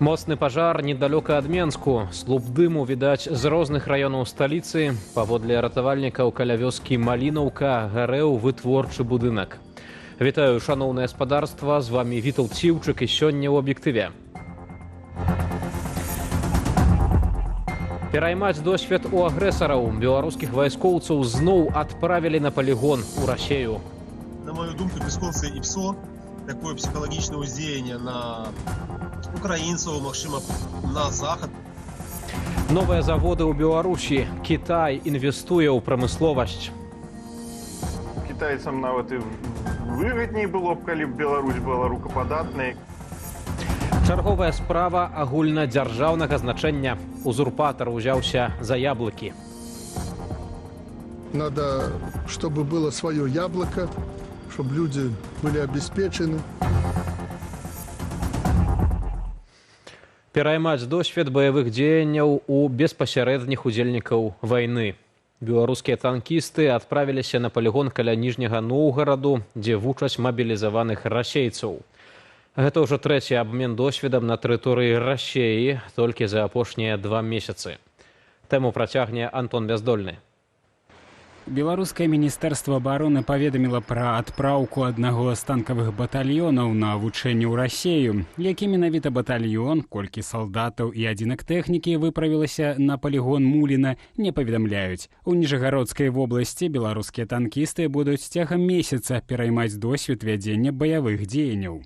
Моцны пажар недалёка ад Менску. Слуп дыму відаць з розных раёнаў сталіцы. Паводле ратавальнікаў каля вёскі Малінаўка гарэў вытворчы будынак. Вітаю, шаноўнае гаспадарства, з вами Вітаўт Ціўчык і сёння ў аб'ектыве. Пераймаць досвед у агрэсараў. Беларускіх вайскоўцаў зноў адправілі на палігон у Расею. На мою думку, бясконцае ІПСО, такое псіхалагічнае ўздзеянне на украінцаў, магчыма, на захад. Новыя заводы ў Беларусі. Кітай інвестуе ў прамысловасць. Кітайцам нават і выгадней было б, калі б Беларусь была рукападатнай. Чарговая справа агульнадзяржаўнага значэння. Узурпатар узяўся за яблыкі. Надо, чтобы было свое яблоко, чтобы люди были обеспечены. Пераймаць досвед баявых дзеянняў у беспасярэдніх удзельнікаў вайны. Беларускія танкісты адправіліся на палігон каля Ніжняга Новгараду, дзе вучаць мабілізаваных расейцаў. Гэта ўжо трэці абмен досведам на тэрыторыі Расеі толькі за апошнія 2 месяцы. Тэму працягне Антон Бяздольны. Беларускае міністэрства абароны паведаміла пра адпраўку аднаго з танкавых батальёнаў на вучэнне ў Расею. Які менавіта батальён, колькі салдатаў і адзінак тэхнікі выправілася на палігон Муліна, не паведамляюць. У Ніжагародскай вобласці беларускія танкісты будуць цягам месяца пераймаць досвед вядзення баявых дзеянняў.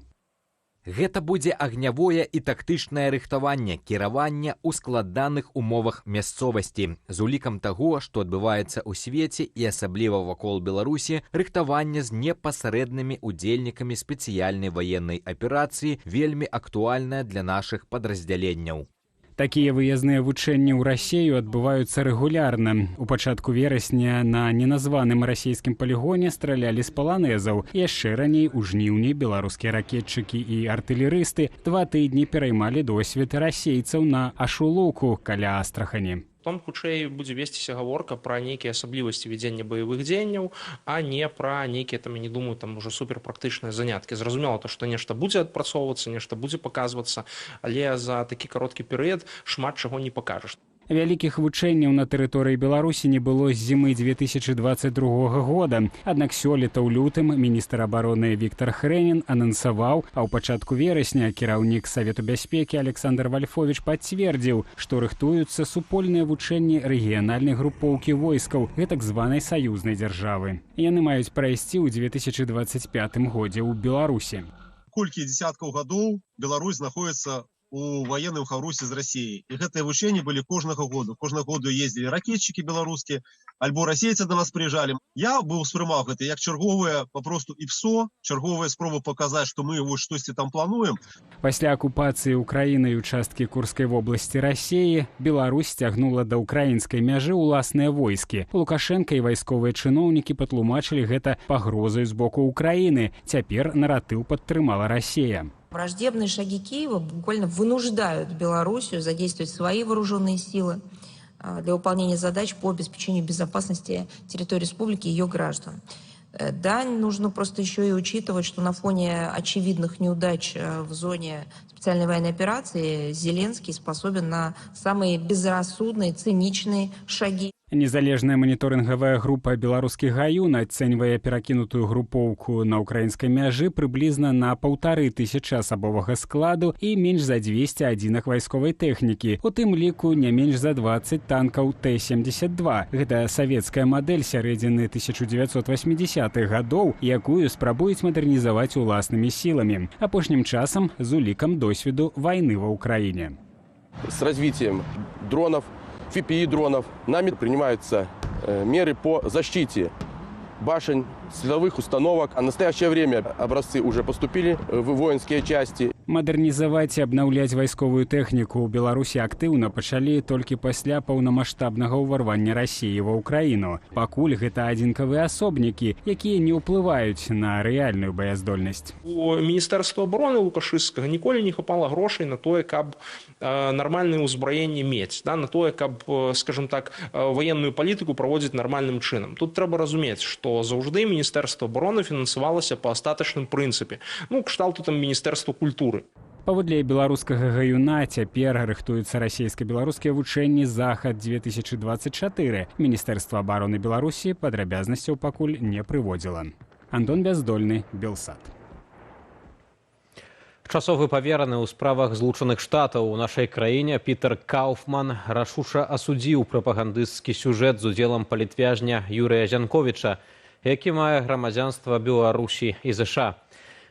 Гэта будзе агнявое і тактычнае рыхтаванне кіравання ў складаных умовах мясцовасці. З улікам таго, што адбываецца ў свеце і асабліва вакол Беларусі, рыхтаванне з непасрэднымі удзельнікамі спецыяльнай ваеннай аперацыі вельмі актуальнае для нашых падраздзяленняў. Такія выязныя вучэнні ў Расею адбываюцца рэгулярна. У пачатку верасня на неназваным расійскім палігоне стралялі з паланезаў. Яшчэ раней у жніўні беларускія ракетчыкі і артылерысты 2 тыдні пераймалі досвед расейцаў на Ашулуку каля Астрахані. Там хутчэй будзе весціся гаворка пра нейкія асаблівасці вядзення баявых дзеянняў, а не пра нейкія, там, я не думаю, там ужо суперпрактычныя заняткі. Зразумела, то, што нешта будзе адпрацоўвацца, нешта будзе паказвацца, але за такі кароткі перыяд шмат чаго не пакажаш. Вялікіх вучэнняў на тэрыторыі Беларусі не было з зімы 2022 года. Аднак сёлета ў лютым міністр абароны Віктор Хрэнін анансаваў, а ў пачатку верасня кіраўнік Савету бяспекі Александр Вальфовіч пацвердзіў, што рыхтуюцца супольныя вучэнні рэгіянальнай групоўкі войскаў гэтак званай саюзнай дзяржавы. Яны маюць прайсці ў 2025 годзе ў Беларусі. Колькі дзесяткаў гадоў Беларусь знаходіцца у военным хаўрусе з Расіяй. І гэтыя вучэнні былі кожнага году. Кожнага году ездзілі ракетчыкі беларускія, альбо расейцы да нас прыязджалі. Я быў успрымаў гэта як чарговае папросту ІПСО, чарговая спроба паказаць, што мы вось штосьці там плануем. Пасля акупацыі Украіны і участкі Курскай вобласці Расеі Беларусь цягнула да ўкраінскай мяжы ўласныя войскі. Лукашенка і вайсковыя чыноўнікі патлумачылі гэта пагрозай з боку Украіны. Цяпер наратыў падтрымала Расея. Враждебные шаги Киева буквально вынуждают Белоруссию задействовать свои вооруженные силы для выполнения задач по обеспечению безопасности территории республики и ее граждан. Да, нужно просто еще и учитывать, что на фоне очевидных неудач в зоне специальной военной операции Зеленский способен на самые безрассудные, циничные шаги. Незалежная маніторынгавая група беларускіх гаюн ацэньвае перакінутую групоўку на ўкраінскай мяжы прыблізна на 1500 асабовага складу і менш за 200 адзінак вайсковай тэхнікі, у тым ліку не менш за 20 танкаў Т-72. Гэта савецкая мадэль сярэдзіны 1980-х гадоў, якую спрабуюць мадэрнізаваць уласнымі сіламі. Апошнім часам з улікам досведу вайны ва Ўкраіне. С развитием дронов, FPV-дронов нами принимаются меры по защите башен, силовых установок. А в настоящее время образцы уже поступили в воинские части. Мадэрнізаваць і абнаўляць вайсковую тэхніку ў Беларусі актыўна пачалі толькі пасля паўнамаштабнага ўварвання Расіі ва Ўкраіну. Пакуль гэта адзінкавыя асобнікі, якія не ўплываюць на рэальную баяздольнасць. У міністэрства абароны лукашысцкага ніколі не хапала грошай на тое, каб нармальнае ўзбраенне мець, на тое, каб, скажем так, ваенную палітыку праводзіць нармальным чынам. Тут трэба разумець, што заўжды міністэрства абароны фінансавалася па астатачным прынцыпе. Ну, кшталту там міністэрства культуры. Паводле беларускага гаюна цяпер рыхтуюцца расійска-беларускія вучэнні «Захад-2024». Міністэрства абароны Беларусі падрабязнасцяў пакуль не прыводзіла. Антон Бяздольны, Белсат. Часовы павераны ў справах Злучаных Штатаў у нашай краіне Пітер Кауфман рашуша асудзіў прапагандысцкі сюжэт з удзелам палітвязня Юрыя Зянковіча, які мае грамадзянства Беларусі і ЗША.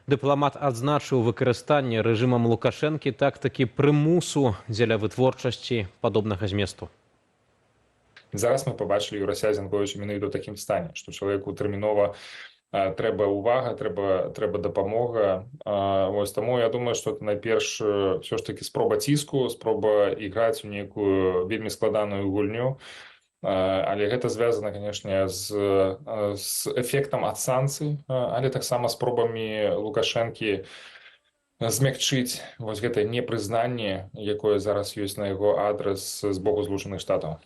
Дыпламат адзначыў выкарыстанне рэжымам Лукашэнкі тактыкі прымусу дзеля вытворчасці падобнага зместу. Зараз мы побачили Юрася Зянковича менавіта ў такім стане, што чалавеку тэрмінова трэба ўвага, трэба дапамога. Вось таму я думаю, што это найперш ўсё ж такі спроба ціску, спроба іграць у нейкую вельмі складаную гульню. Але гэта звязана, канешне, з эфектам ад санкцый, але таксама спробамі Лукашэнкі змякчыць вось гэтае непрызнанне, якое зараз ёсць на яго адрас з боку Злучаных Штатаў.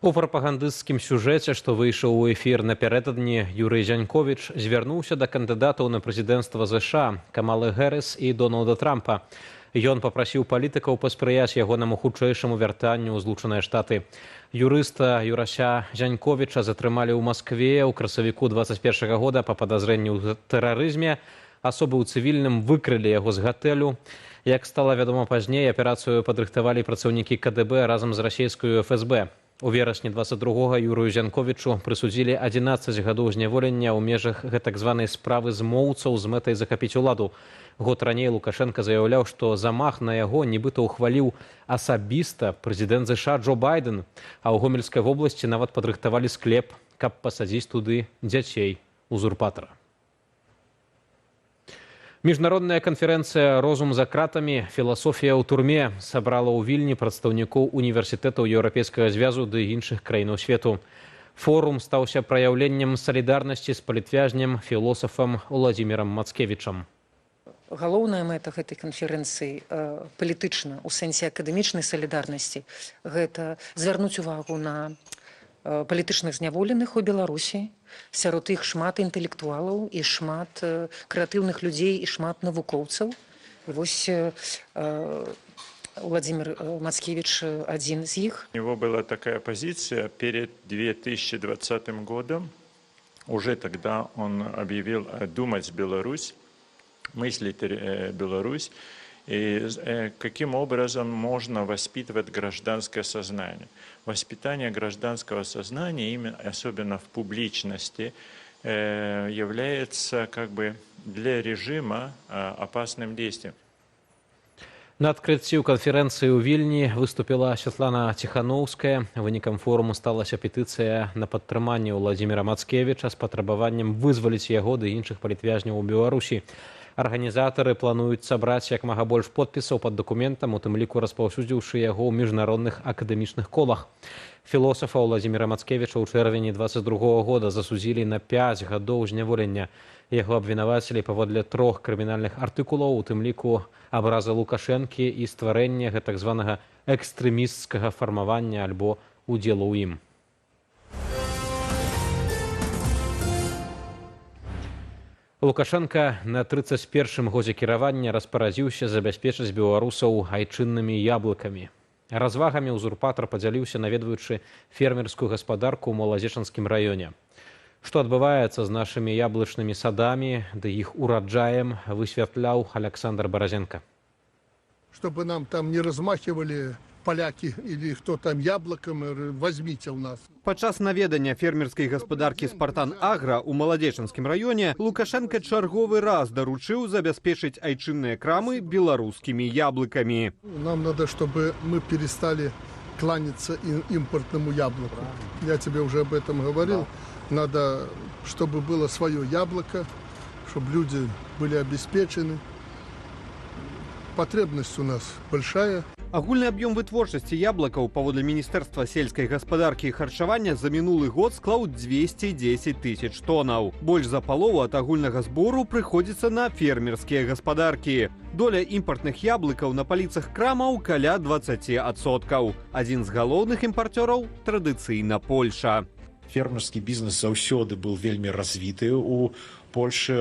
У прапагандысцкім сюжэце, што выйшаў у эфір напярэдадні, Юрый Зянковіч звярнуўся да кандыдатаў на прэзідэнцтва ЗША Камалы Гэрыс і Дональда Трампа. Ён папрасіў палітыкаў паспрыяць ягонаму хутчэйшаму вяртанню ў Злучаныя Штаты. Юрыста Юрася Зянковіча затрымалі ў Маскве ў красавіку 2021 года па падазрэнні ў тэрарызме. Асобы ў цывільным выкрылі яго з гатэлю. Як стала вядома пазней, аперацыю падрыхтавалі працаўнікі КДБ разам з расійскаю ФСБ. У верасні 22-го Юрыю Зянковічу прысудзілі 11 гадоў зняволення ў межах гэтак званай справы змоўцаў з мэтай захапіць уладу. Год раней Лукашенко заяўляў, што замах на яго нібыта ўхваліў асабіста прэзідэнт ЗША Джо Байден, а ў Гомельскай вобласці нават падрыхтавалі склеп, каб пасадзіць туды дзяцей узурпатара. Міжнародная канферэнцыя «Розум за кратамі. Філасофія ў турме» сабрала ў Вільні прадстаўнікоў універсітэтаў Еўрапейскага звязу ды іншых краінаў свету. Форум стаўся праяўленнем салідарнасці з палітвязнем, філосафам Уладзімірам Мацкевічам. Галоўная мэта гэтай канферэнцыі палітычна, у сэнсе акадэмічнай салідарнасці, гэта звярнуць увагу на палітычных зняволеных у Беларусі. Сярод іх шмат інтэлектуалаў і шмат крэатыўных людзей і шмат навукоўцаў. І вось Владимир Мацкевич один из них. У него была такая позиция перед 2020 годом. Уже тогда он объявил «Думать Беларусь», мыслить Беларусь, и каким образом можно воспитывать гражданское сознание. Воспитание гражданского сознания, именно, особенно в публичности, является как бы для режима опасным действием. На адкрыцці канферэнцыі ў Вільні выступіла Святлана Ціхановская. Вынікам форуму сталася петыцыя на падтрыманне Уладзіміра Мацкевіча з патрабаваннем вызваліць яго ды іншых палітвязняў у Беларусі. Арганізатары плануюць сабраць як мага больш подпісаў пад дакументам, у тым ліку распаўсюдзіўшы яго ў міжнародных акадэмічных колах. Філосафа Уладзіміра Мацкевіча ў чэрвені 2022 года засудзілі на 5 гадоў зняволення. Яго абвінавацілі паводле 3 крымінальных артыкулаў, у тым ліку абраза Лукашэнкі і стварэння гэтак званага экстрэмісцкага фармавання альбо удзелу ў ім. Лукашенко на 31-м годзе кіравання распарадзіўся забяспечыць беларусаў айчыннымі яблыкамі. Развагамі узурпатар падзяліўся, наведваючы фермерскую гаспадарку ў Маладзечанскім раёне. Што адбываецца з нашымі яблычнымі садамі ды іх ураджаем, высвятляў Александр Баразенко. Чтобы нам там не размахивали поляки или кто там яблоком, возьмите у нас. Падчас наведання фермерскай гаспадаркі «Спартан Агра» у Маладзечанскім раёне Лукашенко чарговы раз даручыў забяспечыць айчынныя крамы беларускімі яблыкамі. Нам надо, чтобы мы перестали кланяться импортному яблоку. Я тебе уже об этом говорил. Надо, чтобы было свое яблоко, чтобы люди были обеспечены. Потребность у нас большая. Агульны аб'ём вытворчасці яблыкаў паводле Міністэрства сельскай гаспадаркі і харчавання за мінулы год склаў 210 тысяч тонаў. Больш за палову ад агульнага збору прыходзіцца на фермерскія гаспадаркі. Доля імпартных яблыкаў на паліцах крамаў каля 20%. Адзін з галоўных імпарцёраў традыцыйна Польша. Фермерскі бізнес заўсёды быў вельмі развіты ў Польши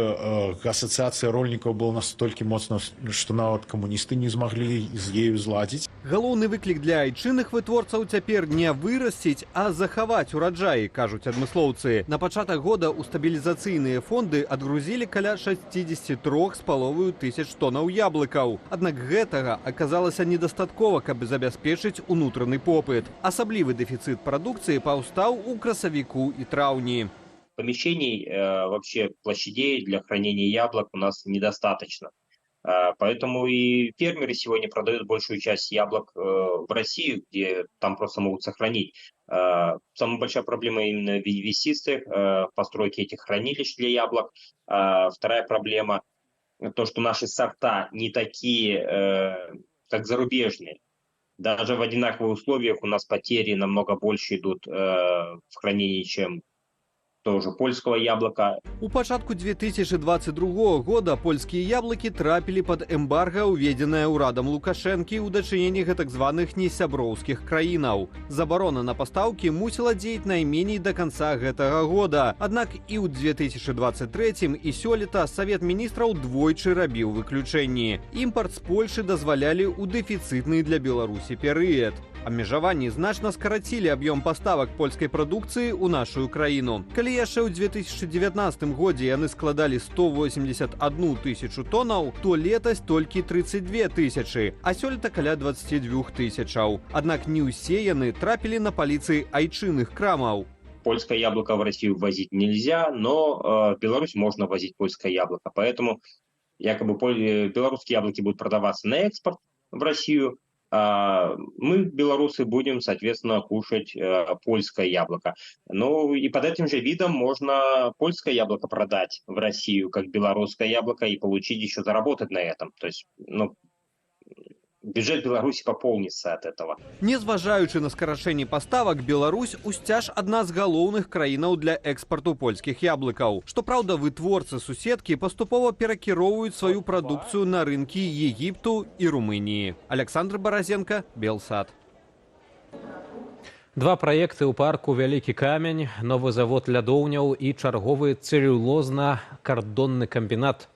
ассоциация рольников была настолько моцна, что нават камуністы не змаглі з ею зладзіць. Галоўны выклік для айчынных вытворцаў цяпер не вырасціць, а захаваць ураджаі, кажуць адмыслоўцы. На пачатак года ў стабілізацыйныя фонды адгрузілі каля 63,5 тысяч тонаў яблыкаў. Аднак гэтага аказалася недастаткова, каб забяспечыць унутраны попыт. Асаблівы дэфіцыт прадукцыі паўстаў у красавіку і траўні. Помещений, вообще площадей для хранения яблок у нас недостаточно. Поэтому и фермеры сегодня продают большую часть яблок в Россию, где там просто могут сохранить. Самая большая проблема именно в инвестициях, постройки этих хранилищ для яблок. Вторая проблема – то, что наши сорта не такие, как зарубежные. Даже в одинаковых условиях у нас потери намного больше идут в хранении, чем тоже польского яблока. У пачатку 2022 года польскія яблыкі трапілі пад эмбарга, уведзенае ўрадам Лукашэнкі ў дачыненні гэтак званых несяброўскіх краінаў. Забарона на пастаўкі мусіла дзеяць найменей да канца гэтага года. Аднак і ў 2023 і сёлета Савет міністраў двойчы рабіў выключэнні. Імпарт з Польшы дазвалялі ў дэфіцытны для Беларусі перыяд. Абмежаванні значна скарацілі аб'ём паставак польскай прадукцыі ў нашу краіну. Калі яшчэ ў 2019 годзе яны складалі 181 тысячу тонаў, то летась толькі 32 тысячы, а сёлета каля 22 тысячаў. Аднак не ўсе яны трапілі на паліцы айчынных крамаў. Польское яблоко в Россию ввозить нельзя, но в Беларусь можно возить польское яблоко. Поэтому якобы белорусские яблоки будут продаваться на экспорт в Россию, мы, белорусы, будем, соответственно, кушать польское яблоко. Ну и под этим же видом можно польское яблоко продать в Россию, как белорусское яблоко, и получить еще заработать на этом. То есть, бюджет Беларуси пополнится от этого. Незважаючы на скарачэнне паставак, Беларусь усцяж адна з галоўных краінаў для экспарту польскіх яблыкаў. Што праўда, вытворцы суседкі паступова перакіроўваюць сваю прадукцыю на рынкі Егіпту і Румыніі. Александр Баразенко, Белсат. Два праекты ў парку Вялікі камень, новы завод лядоўняў і чарговы цэлюлозна-кардонны камбінат.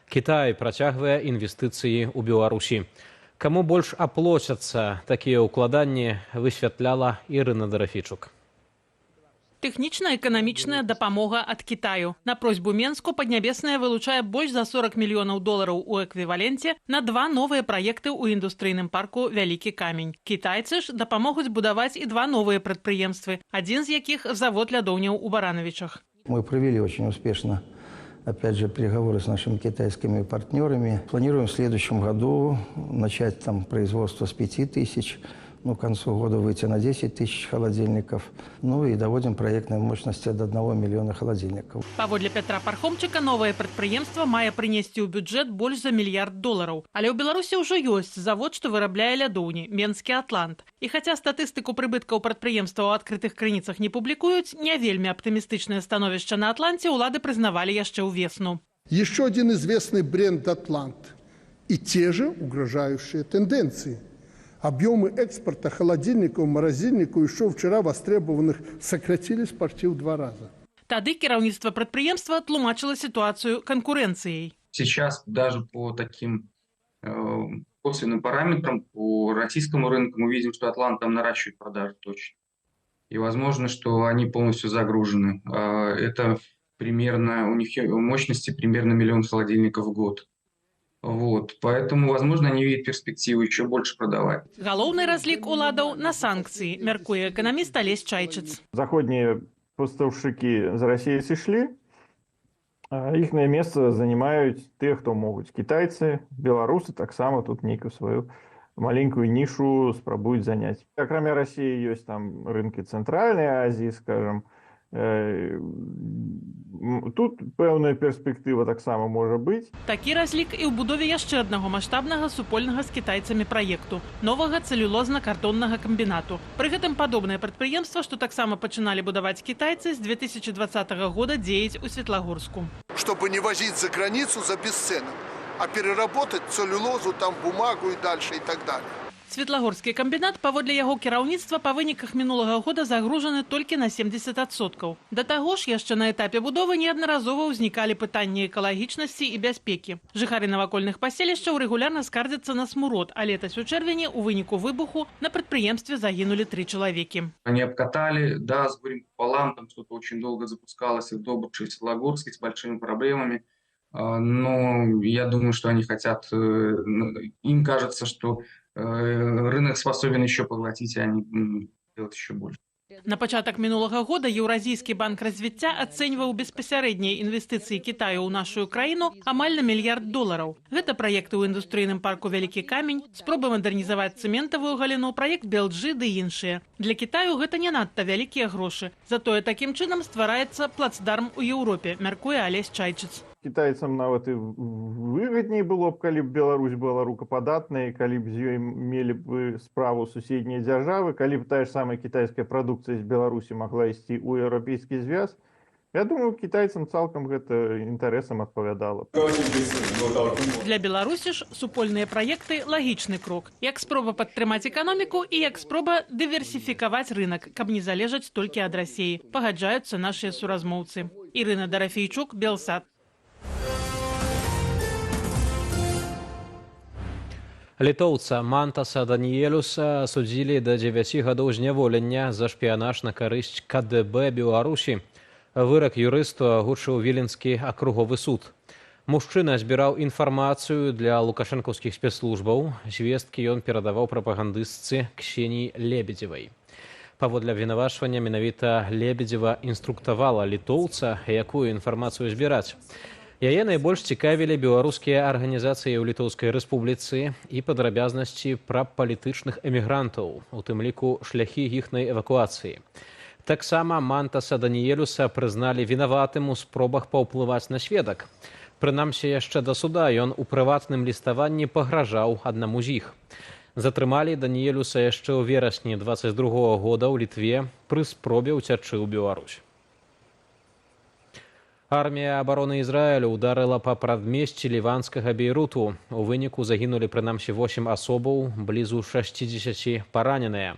Кітай працягвае інвестыцыі ў Беларусі. Каму больш аплоцяцца такія ўкладанні, высвятляла Ірына Дарафічук. Тэхнічна-эканамічная дапамога ад Кітаю. На просьбу Менску Паднябесная вылучае больш за $40 мільёнаў у эквіваленце на два новыя праекты ў індустрыйным парку Вялікі камень. Кітайцы ж дапамогуць будаваць і два новыя прадпрыемствы, адзін з якіх завод лядоўняў у Барановичах. Мы провели очень успешно, опять же, переговоры с нашими китайскими партнерами. Планируем в следующем году начать там производство с 5 тысяч, к концу года выйти на 10 тысяч холодильников. И доводим проектные мощности до 1 миллиона холодильников. Паводле Петра Пархомчыка, новае прадпрыемства мае прынесці ў бюджэт больш за $1 мільярд. Але ў Беларусі ўжо ёсць завод, што вырабляе лядоўні, Менскі Атлант. І хаця статыстыку прыбыткаў прадпрыемства ў адкрытых крыніцах не публікуюць, не вельмі аптымістычнае становішча на Атланце ўлады прызнавалі яшчэ ўвесну. Еще один известный бренд «Атлант» и те же угрожающие тенденции. Объемы экспорта холодильников, морозильников еще вчера востребованных сократились почти в 2 раза. Тады кіраўніцтва прадпрыемства тлумачыла ситуацию конкуренцией. Сейчас даже по таким косвенным параметрам по российскому рынку мы видим, что Атлант там наращивает продажи точно. И возможно, что они полностью загружены. Это примерно, у них мощности примерно 1 миллион холодильников в год. Поэтому, возможно, они видят перспективу еще больше продавать. Галоўны разлік уладаў на санкции, мяркуе экономист Олесь Чайчыц. Заходние поставщики з России сошли, их место занимают те, кто могут. Китайцы, белорусы так само тут некую свою маленькую нишу спробуют занять. Кроме России есть там рынки Центральной Азии, скажем. Тут пэўная перспектыва таксама можа быць. Такі разлік і ў будове яшчэ аднаго маштабнага супольнага з кітайцамі праекту новага цэлюлозна-кардоннага камбінату. Пры гэтым падобнае прадпрыемства, што таксама пачыналі будаваць кітайцы, з 2020 года дзеяць у Светлагорску. Чтобы не возить за границу за бесценок, а переработать целлюлозу, там бумагу и дальше и так далее. Светлагорскі камбінат, паводле яго кіраўніцтва, па выніках мінулага года загружаны толькі на 70%. Да таго ж, яшчэ на этапе будовы неаднаразова ўзнікалі пытанні экалагічнасці і бяспекі. Жыхары навакольных паселішчаў рэгулярна скардзяцца на смурод, а летась у чэрвені у выніку выбуху на прадпрыемстве загінулі 3 чалавекі. Они обкатали, да, с горем пополам, там что-то очень долго запускалось в Добруче, в Светлогорске с большими проблемами. Но я думаю, что они хотят, им кажется, что рынок способен еще поглотить, и они делать еще больше. На пачатак мінулага года Еўразійскі банк развіцця ацэньваў беспасярэднія інвестыцыі Кітаю ў нашу краіну амаль на $1 мільярд. Гэта праекты ў індустрыйным парку Вялікі камень, спробы мадэрнізаваць цэментавую галіну, праект Белджы ды іншыя. Для Кітаю гэта не надта вялікія грошы. Затое такім чынам ствараецца плацдарм у Еўропе, мяркуе Алесь Чайчыц. Китайцам нават і выгадней было б, калі б Беларусь была рукападатнай, калі б з ёй мелі б справу суседнія дзяржавы, калі б тая ж самая кітайская прадукцыя з Беларусі магла ісці ў еўрапейскі звяз. Я думаю, кітайцам цалкам гэта інтарэсам адпавядала. Для Беларусі ж супольныя праекты лагічны крок. Як спроба падтрымаць эканоміку і як спроба дыверсіфікаваць рынок, каб не залежаць толькі ад Расіі. Пагаджаюцца нашыя суразмоўцы. Ірына Дарафейчук, Белсат. Літоўца Мантаса Даніэлюса судзілі да 9 гадоў зняволення за шпіянаж на карысць КДБ Беларусі. Вырак юрысту агучыў Віленскі акруговы суд. Мужчына збіраў інфармацыю для лукашэнкаўскіх спецслужбаў. Звесткі ён перадаваў прапагандыстцы Ксеніі Лебедзевай. Паводле абвінавачвання менавіта Лебедзева інструктавала літоўца, якую інфармацыю збіраць. Яе найбольш цікавілі беларускія арганізацыі ў Літоўскай рэспубліцы і падрабязнасці пра палітычных эмігрантаў, у тым ліку шляхі іхнай эвакуацыі. Таксама Мантаса Даніэлюса прызналі вінаватым у спробах паўплываць на сведак. Прынамсі, яшчэ да суда ён у прыватным ліставанні пагражаў аднаму з іх. Затрымалі Даніэлюса яшчэ ў верасні 22 года ў Літве пры спробе ўцячы ў Беларусь. Армія абароны Ізраілю ударыла па прадмесці ліванскага Бейруту. У выніку загінулі прынамсі 8 асобаў, блізу 60 параненыя.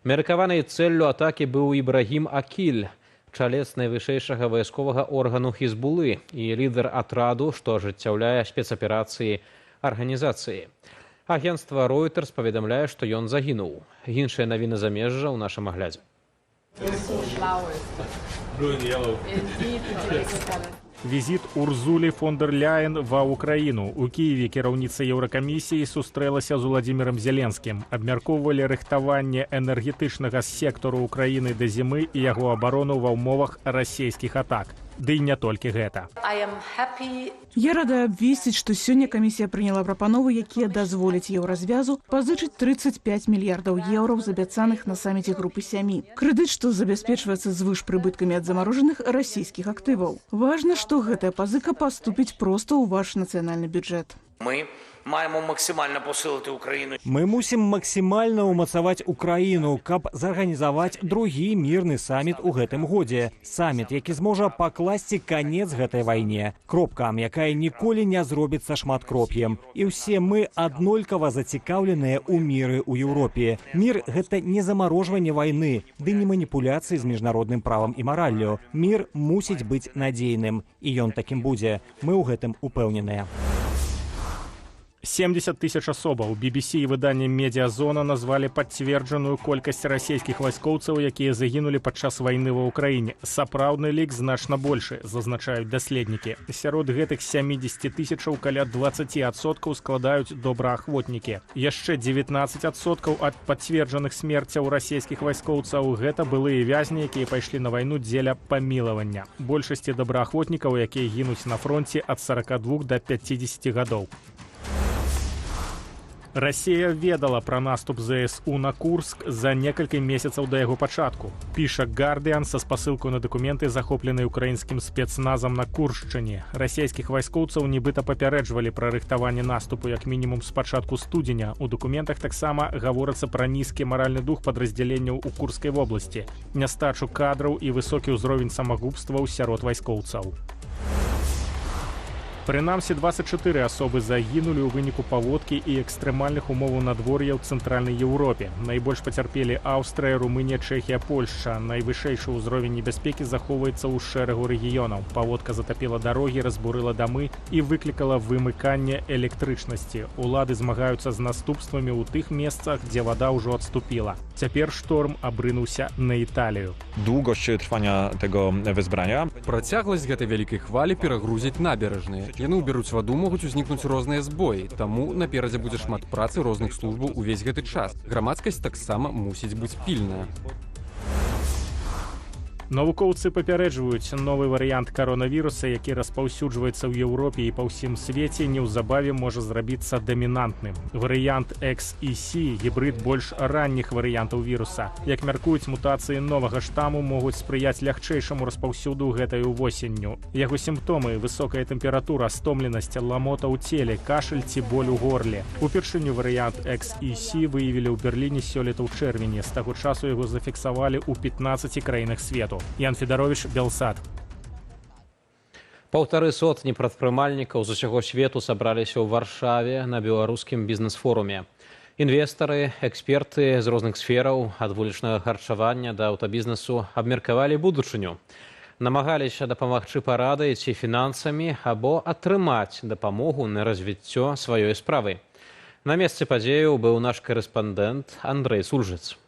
Меркаванай цэллю атакі быў Ібрагім Акіль, чалец найвышэйшага вайсковага органу Хізбулы і лідар атраду, што ажыццяўляе спецаперацыі арганізацыі. Агенцтва Reuters паведамляе, што ён загінуў. Іншыя навіны замежжа ў нашым аглядзе. Візіт Урзулі фон дер Ляйен ва Украіну. У Кіеве кіраўніца Еўракамісіі сустрэлася з Уладзімірам Зеленскім. Абмяркоўвалі рыхтаванне энергетычнага сектару Украіны да зімы і яго абарону ва ўмовах расійскіх атак. Ды і не толькі гэта. Я рада абвесціць, што сёння камісія прыняла прапановы, якія дазволяць еўразвязу пазычыць 35 мільярдаў еўраў з абяцаных на саміце групы 7. Крэдыт, што забяспечваецца звышпрыбыткамі ад замарожаных расійскіх актываў. Важна, што гэтая пазыка паступіць проста ў ваш нацыянальны бюджэт. Мы маємо максимально посилити Україну. Мы мусім максімальна ўмацаваць Украіну, каб зарганізаваць другі мірны саміт у гэтым годзе. Саміт, які зможа пакласці канец гэтай вайне. Кропка, якая ніколі не зробіцца шматкроп'ем. І ўсе мы аднолькава зацікаўленыя ў міры ў Еўропе. Мір – гэта не замарожванне вайны, ды не маніпуляцыі з міжнародным правам і мараллю. Мір мусіць быць надзейным. І ён такім будзе. Мы ў гэтым упэўненыя. 70 тысяч асобаў. BBC і выданне «Медіазона» назвалі пацверджаную колькасць расійскіх вайскоўцаў, якія загінулі падчас вайны ва ўкраіне. Сапраўдны лік значна большы, зазначаюць даследнікі. Сярод гэтых 70 тысячаў каля 20% складаюць добраахвотнікі. Яшчэ 19% ад пацверджаных смерцяў расійскіх вайскоўцаў гэта былыя вязні, якія пайшлі на вайну дзеля памілавання. Большасці добраахвотнікаў, якія гінуць на фронце ад 42 до 50 гадоў. Расія ведала пра наступ ЗСУ на Курск за некалькі месяцаў да яго пачатку. Піша «Гардыан» са спасылкаю на дакументы, захопленыя украінскім спецназам на Куршчыне. Расійскіх вайскоўцаў нібыта папярэджвалі пра рыхтаванне наступу як мінімум з пачатку студзеня. У дакументах таксама гаворыцца пра нізкі маральны дух падраздзяленняў у Курскай вобласці, нястачу кадраў і высокі ўзровень самагубстваў сярод вайскоўцаў. Прынамсі 24 асобы загінулі ў выніку паводкі і экстрэмальных умоваў надвор'я ў цэнтральнай Еўропе. Найбольш пацярпелі Аўстрыя, Румынія, Чэхія, Польшча. Найвышэйшы ўзровень небяспекі захоўваецца ў шэрагу рэгіёнаў. Паводка затапіла дарогі, разбурыла дамы і выклікала вымыканне электрычнасці. Улады змагаюцца з наступствамі ў тых месцах, дзе вада ўжо адступіла. Цяпер шторм абрынуўся на Італію. Długość trwania tego wezbrania. Працягласць гэтай вялікай хвалі перагрузіць набярэжныя. Яны ўбяруць ваду, могуць узнікнуць розныя збоі, таму наперадзе будзе шмат працы розных службаў увесь гэты час. Грамадскасць таксама мусіць быць пільная. Навукоўцы папярэджваюць, новы варыянт каронавіруса, які распаўсюджваецца ў Еўропе і па ўсім свеце, неўзабаве можа зрабіцца дамінантным. Варыянт XEC – гібрид больш ранніх варыянтаў віруса. Як мяркуюць, мутацыі новага штаму могуць спрыяць лягчэйшаму распаўсюду гэтаю восенню. Яго сімптомы – высокая тэмпература, стомленасць, ламота ў целе, кашаль ці боль у горле. Упершыню варыянт XEC выявілі ў Берліне сёлета ў чэрвені. З таго часу яго зафіксавалі ў 15 краінах свету. Ян Федарович, Белсат. 150 прадпрымальнікаў з усяго свету сабраліся ў Варшаве на беларускім бізнес-форуме. Інвестары, эксперты з розных сфераў, ад вулічнага харчавання да аўтабізнесу абмеркавалі будучыню. Намагаліся дапамагчы парадай ці фінансамі або атрымаць дапамогу на развіццё сваёй справы. На месцы падзеяў быў наш карэспандэнт Андрэй Сульжыц.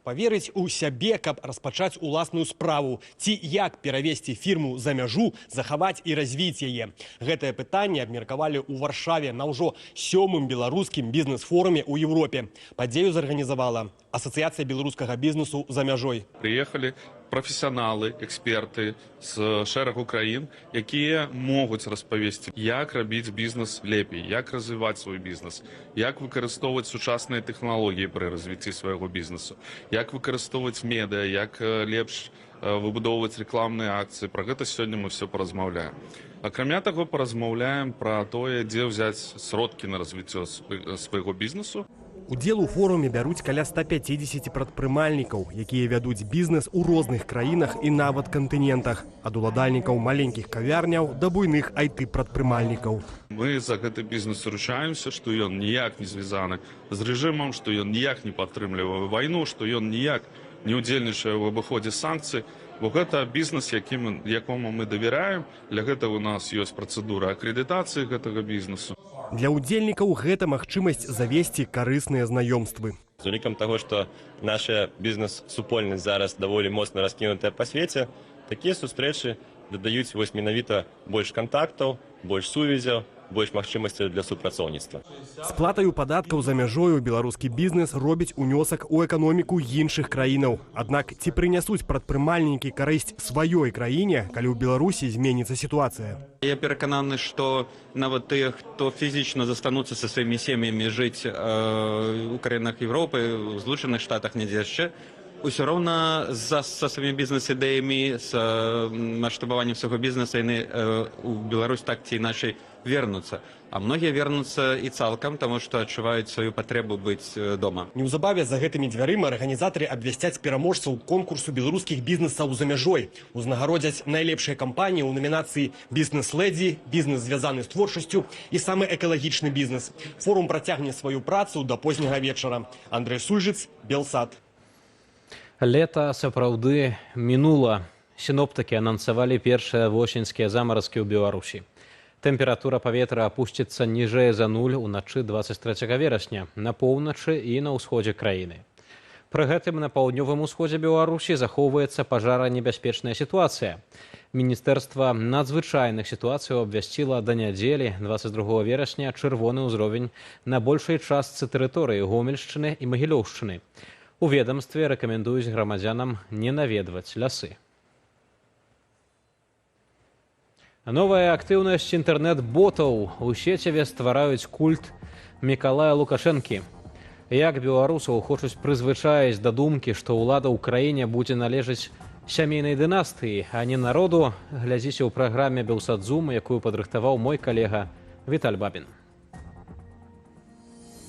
Паверыць у сябе, каб распачаць уласную справу, ці як перавесці фірму за мяжу, захаваць і развіць яе. Гэтае пытанне абмеркавалі ў Варшаве на ўжо 7-м беларускім бізнес-форуме ў Еўропе. Падзею зарганізавала Асацыяцыя беларускага бізнесу за мяжой. Прыехалі прафесіяналы, эксперты з шэрагу краін, якія могуць распавесці, як рабіць бізнес лепей, як развіваць свой бізнес, як выкарыстоўваць сучасныя тэхналогіі пры развіцці свайго бізнесу, як выкарыстоўваць медыа, як лепш выбудоўваць рэкламныя акцыі. Пра гэта сёння мы все паразмаўляем. Акрамя таго, паразмаўляем пра тое, дзе ўзяць сродкі на развіццё свайго бізнесу. Удзел у форуме бяруць каля 150 прадпрымальнікаў, якія вядуць бізнес у розных краінах і нават кантынентах, ад уладальнікаў маленькіх кавярняў да буйных IT-прадпрымальнікаў. Мы за гэты бізнес ручаемся, што ён ніяк не звязаны з рэжымам, што ён ніяк не падтрымлівае вайну, што ён ніяк не ўдзельнічае ў абыходзе санкцый. Бо гэта бізнес, якому мы давяраем. Для гэтага у нас ёсць працэдура акрэдытацыі гэтага бізнесу. Для ўдзельнікаў гэта магчымасць завесці карысныя знаёмствы. З улікам таго, што наша бізнес-супольнасць зараз даволі моцна раскінутая па свеце, такія сустрэчы дадаюць вось менавіта больш кантактаў, больш сувязяў, больш магчымасцяў для супрацоўніцтва. З платаю падаткаў за мяжою беларускі бізнес робіць унёсак у эканоміку іншых краінаў. Аднак ці прынясуць прадпрымальнікі карысць сваёй краіне, калі ў Беларусі зменіцца сітуацыя? Я перакананы, што нават тыя, хто фізічна застануцца са сваімі сем'ямі жыць у краінах Еўропы, у Злучаных Штатах, недзе яшчэ, усё роўна са сваімі бізнес-ідэямі, з маштабаваннем свайго бізнеса яны у Беларусь так ці іначай вернуцца. А многія вернуцца і цалкам, таму што адчуваюць сваю патрэбу быць дома. Неўзабаве за гэтымі дзвярыма арганізатары абвясцяць пераможцаў конкурсу беларускіх бізнесаў за мяжой. Узнагародзяць найлепшыя кампаніі ў намінацыі «Бізнес-лэдзі», «Бізнес, звязаны з творчасцю» і самы экалагічны бізнес. Форум працягне сваю працу да позняга вечара. Андрэй Сульжыц, Белсат. Лета сапраўды мінула. Сіноптыкі анансавалі першыя восеньскія замаразкі ў Беларусі. Тэмпература паветра апусціцца ніжэй за 0 уначы 23 верасня на поўначы і на ўсходзе краіны. Пры гэтым на паўднёвым усходзе Беларусі захоўваецца пажаранебяспечная сітуацыя. Міністэрства надзвычайных сітуацыяў абвясціла да нядзелі 22 верасня чырвоны ўзровень на большай частцы тэрыторыі Гомельшчыны і Магілёўшчыны. У ведамстве рэкамендуюць грамадзянам не наведваць лясы. Новая актыўнасць інтэрнэт-ботаў у сеціве ствараюць культ Мікалая Лукашэнкі. Як беларусаў хочуць прызвычаіць да думкі, што ўлада ў краіне будзе належаць сямейнай дынастыі, а не народу, глядзіце ў праграме «Белсат Зум», якую падрыхтаваў мой калега Віталь Бабін.